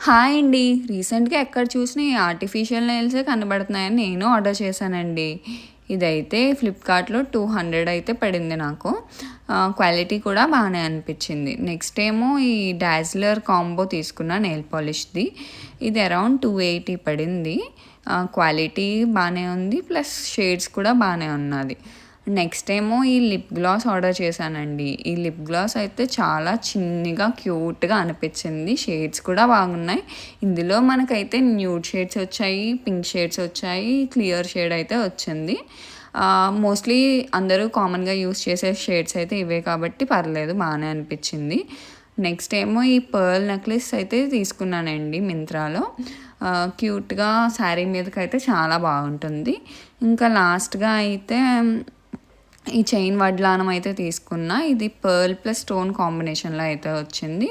Hi అండి. రీసెంట్‌గా ఎక్కడ చూసినా ఈ ఆర్టిఫిషియల్ నెయిల్సే కనబడుతున్నాయని నేను ఆర్డర్ చేశానండి. ఇదైతే ఫ్లిప్‌కార్ట్‌లో 200 అయితే పడింది నాకు. క్వాలిటీ కూడా బానే అనిపిచ్చింది. నెక్స్ట్ ఏమో ఈ డాజ్లర్ కాంబో తీసుకున్నా నెయిల్ పాలిష్‌ది. ఇది అరౌండ్ 280 పడింది. క్వాలిటీ బానే ఉంది. ప్లస్ షేడ్స్ కూడా బానే ఉన్నాది. నెక్స్ట్ ఏమో ఈ లిప్ గ్లాస్ ఆర్డర్ చేశానండి. ఈ లిప్ గ్లాస్ అయితే చాలా చిన్నిగా, క్యూట్‌గా అనిపిచ్చింది. షేడ్స్ కూడా బాగున్నాయి. ఇందులో మనకైతే న్యూడ్ షేడ్స్ వచ్చాయి, పింక్ షేడ్స్ వచ్చాయి, క్లియర్ షేడ్ అయితే వచ్చింది. మోస్ట్‌లీ అందరూ కామన్‌గా యూజ్ చేసే షేడ్స్ అయితే ఇవే కాబట్టి పర్లేదు బానే అనిపిచ్చింది. నెక్స్ట్ ఏమో ఈ పర్ల్ నెక్లెస్ అయితే తీసుకున్నానండి మింత్రాలో. క్యూట్‌గా శారీ మీదకైతే చాలా బాగుంటుంది. ఇంకా లాస్ట్‌గా అయితే ఈ చైన్ వడ్లానం అయితే తీసుకున్నా. ఇది పర్ల్ ప్లస్ స్టోన్ కాంబినేషన్‌లో అయితే వచ్చింది.